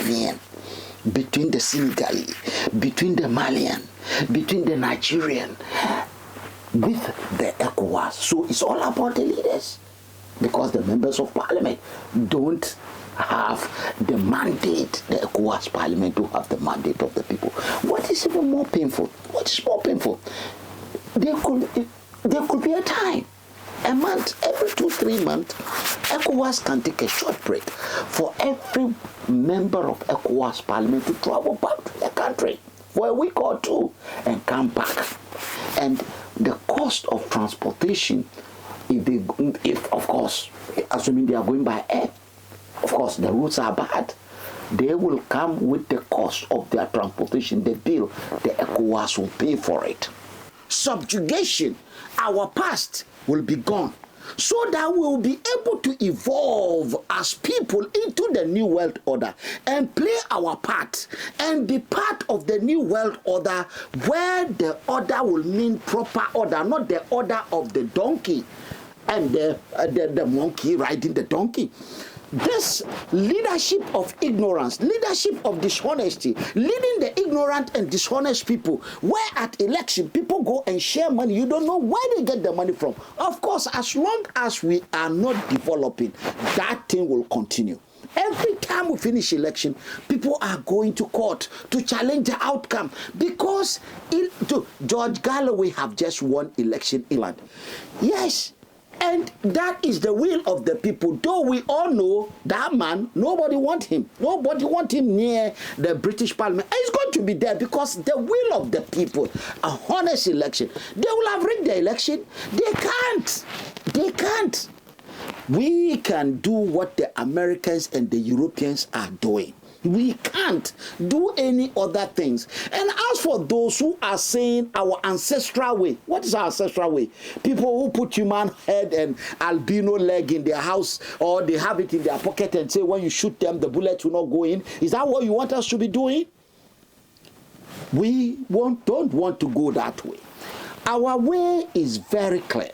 Ghanaian, between the Senegalese, between the Malian, between the Nigerian, with the ECOWAS. So it's all about the leaders, because the members of parliament don't have the mandate, the ECOWAS parliament to have the mandate of the people. What is even more painful? What is more painful? There could be a time, a month, every 2-3 months, ECOWAS can take a short break for every member of ECOWAS parliament to travel back to their country for a week or two and come back. And the cost of transportation, if of course, assuming they are going by air, of course the routes are bad, they will come with the cost of their transportation, the bill. The ECOWAS will pay for it. Subjugation, our past will be gone, so that we will be able to evolve as people into the new world order and play our part and be part of the new world order, where the order will mean proper order, not the order of the donkey and the monkey riding the donkey. This leadership of ignorance, leadership of dishonesty, leading the ignorant and dishonest people, where at election people go and share money, you don't know where they get the money from. Of course, as long as we are not developing, that thing will continue. Every time we finish election, people are going to court to challenge the outcome, because George Galloway have just won election in England. Yes. And that is the will of the people. Though we all know that man, nobody want him. Nobody want him near the British Parliament. And he's going to be there because the will of the people, a honest election. They will have rigged the election. They can't. They can't. We can do what the Americans and the Europeans are doing. We can't do any other things. And as for those who are saying our ancestral way, what is our ancestral way? People who put human head and albino leg in their house, or they have it in their pocket and say when you shoot them, the bullet will not go in. Is that what you want us to be doing? We don't want to go that way. Our way is very clear.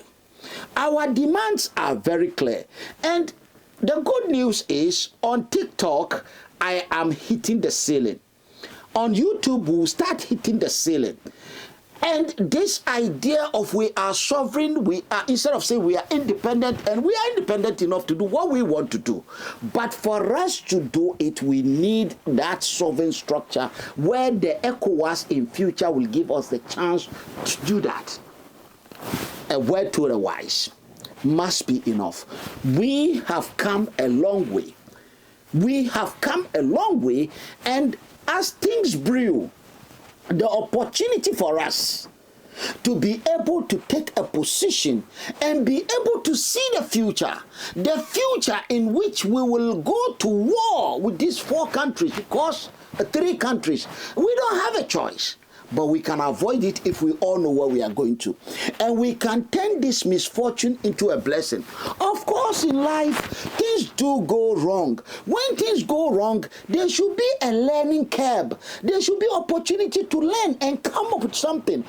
Our demands are very clear. And the good news is, on TikTok, I am hitting the ceiling. On YouTube, we'll start hitting the ceiling. And this idea of we are sovereign, we are, instead of saying we are independent, and we are independent enough to do what we want to do. But for us to do it, we need that sovereign structure where the ECOWAS in future will give us the chance to do that. A word to the wise must be enough. We have come a long way. We have come a long way, and as things brew, the opportunity for us to be able to take a position and be able to see the future in which we will go to war with these 4 countries, because 3 countries, we don't have a choice. But we can avoid it if we all know where we are going to. And we can turn this misfortune into a blessing. Of course, in life, things do go wrong. When things go wrong, there should be a learning curve. There should be opportunity to learn and come up with something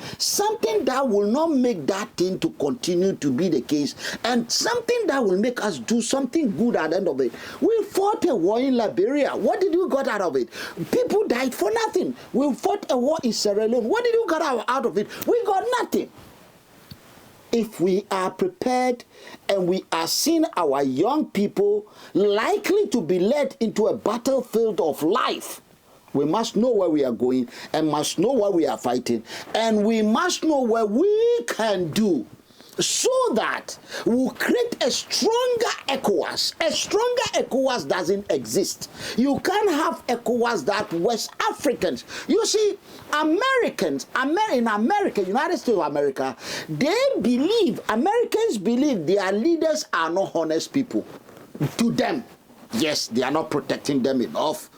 that will not make that thing to continue to be the case, and something that will make us do something good at the end of it. We fought a war in Liberia. What did we get out of it? People died for nothing. We fought a war in Sierra Leone. What did you get out of it? We got nothing. If we are prepared and we are seeing our young people likely to be led into a battlefield of life, we must know where we are going and must know what we are fighting, and we must know what we can do, so that we'll create a stronger ECOWAS. A stronger ECOWAS doesn't exist. You can't have ECOWAS that West Africans. You see, Americans, in America, United States of America, Americans believe their leaders are not honest people. To them, yes, they are not protecting them enough.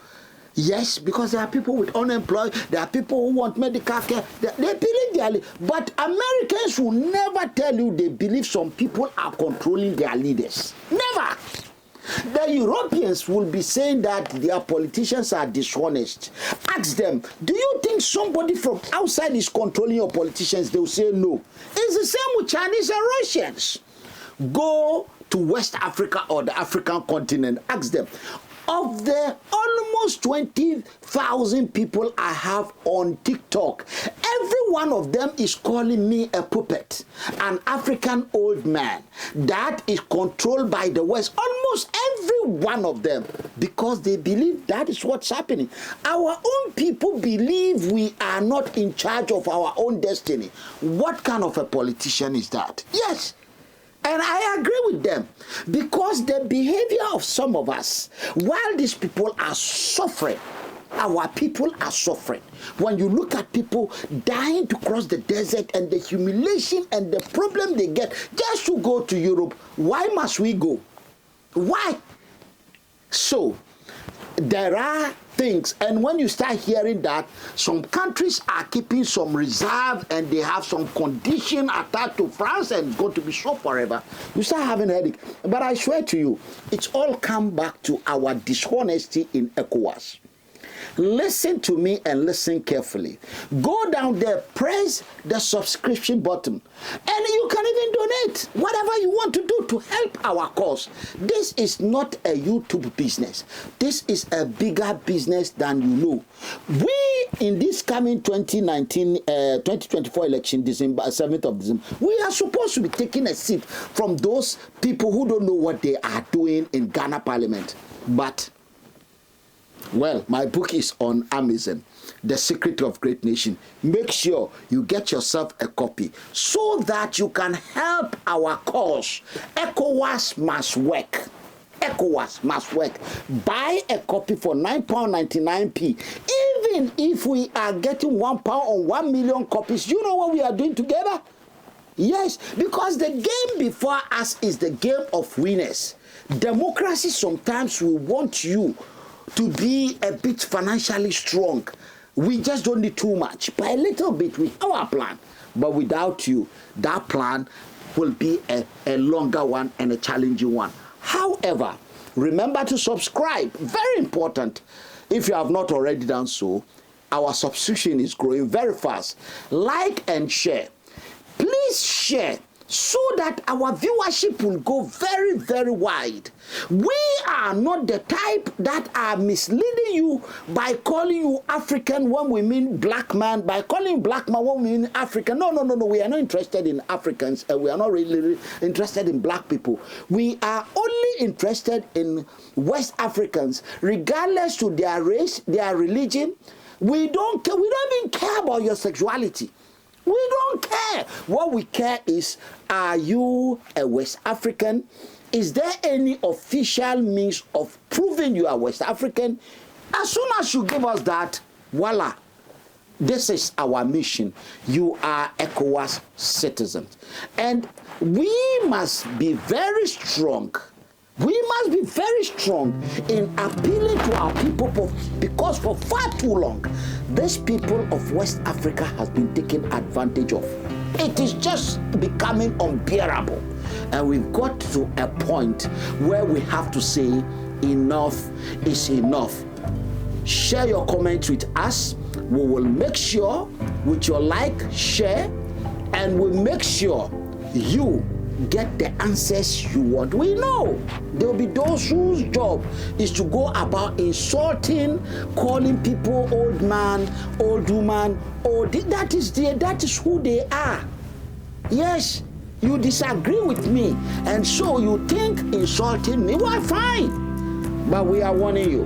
Yes, because there are people with unemployed, there are people who want medical care. They believe they are, but Americans will never tell you they believe some people are controlling their leaders. Never. The Europeans will be saying that their politicians are dishonest. Ask them, do you think somebody from outside is controlling your politicians? They will say no. It's the same with Chinese and Russians. Go to West Africa or the African continent. Ask them, Of the almost 20,000 people I have on TikTok, every one of them is calling me a puppet, an African old man that is controlled by the West. Almost every one of them, because they believe that is what's happening. Our own people believe we are not in charge of our own destiny. What kind of a politician is that? Yes. And I agree with them, because the behavior of some of us, while these people are suffering, our people are suffering. When you look at people dying to cross the desert and the humiliation and the problem they get just to go to Europe, why must we go? Why? So, there are things, and when you start hearing that some countries are keeping some reserve and they have some condition attached to France and it's going to be so forever, you start having a headache. But I swear to you, it's all come back to our dishonesty in ECOWAS. Listen to me and listen carefully. Go down there, press the subscription button, and you can even donate whatever you want to do to help our cause. This is not a YouTube business. This is a bigger business than you know. We, in this coming 2024 election, December 7th of December, we are supposed to be taking a seat from those people who don't know what they are doing in Ghana Parliament. But well, my book is on Amazon, The Secret of Great Nation. Make sure you get yourself a copy so that you can help our cause. ECOWAS must work. ECOWAS must work. Buy a copy for £9.99p. Even if we are getting £1 on 1 million copies, you know what we are doing together? Yes, because the game before us is the game of winners. Democracy sometimes will want you to be a bit financially strong. We just don't need too much. By a little bit, we have our plan. But without you, that plan will be a longer one and a challenging one. However, remember to subscribe. Very important. If you have not already done so, our subscription is growing very fast. Like and share. Please share, so that our viewership will go very, very wide. We are not the type that are misleading you by calling you African when we mean black man, by calling black man when we mean African. No. We are not interested in Africans. We are not really interested in black people. We are only interested in West Africans, regardless to their race, their religion. We don't care. We don't even care about your sexuality. We don't care. What we care is, are you a West African? Is there any official means of proving you are West African? As soon as you give us that, voila, this is our mission. You are ECOWAS citizens. And we must be very strong. We must be very strong in appealing to our people, because for far too long, these people of West Africa has been taken advantage of. It is just becoming unbearable. And we've got to a point where we have to say enough is enough. Share your comments with us. We will make sure with your like, share, and we'll make sure you get the answers you want. We know there will be those whose job is to go about insulting, calling people old man, old woman, old. That is who they are. Yes, you disagree with me, and so you think insulting me. Well, fine, but we are warning you.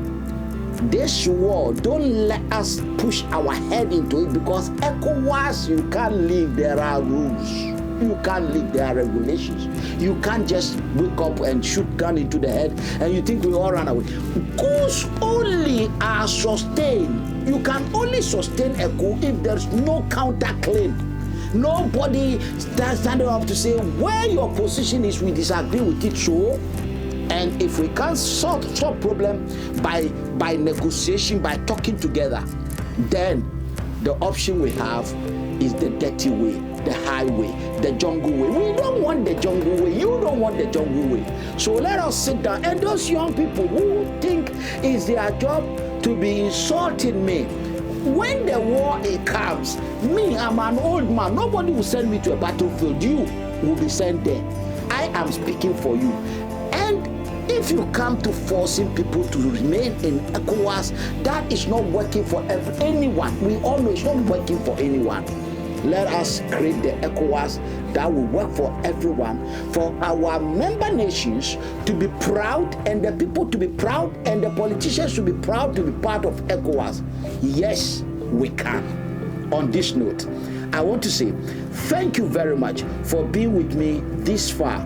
This war, don't let us push our head into it, because ECOWAS, you can't live. There are rules. You can't live, there are regulations. You can't just wake up and shoot gun into the head and you think we all run away. Coups only are sustained. You can only sustain a coup if there's no counterclaim. Nobody standing up to say where your position is, we disagree with it, so. And if we can't solve problem by negotiation, by talking together, then the option we have is the dirty way, the highway, the jungle way. We don't want the jungle way. You don't want the jungle way. So let us sit down. And those young people who think it's their job to be insulting me, when the war comes, me, I'm an old man. Nobody will send me to a battlefield. You will be sent there. I am speaking for you. And If you come to forcing people to remain in ECOWAS, that is not working for anyone. We all know it's not working for anyone. Let us create the ECOWAS that will work for everyone, for our member nations to be proud, and the people to be proud, and the politicians to be proud to be part of ECOWAS. Yes, we can. On this note, I want to say thank you very much for being with me this far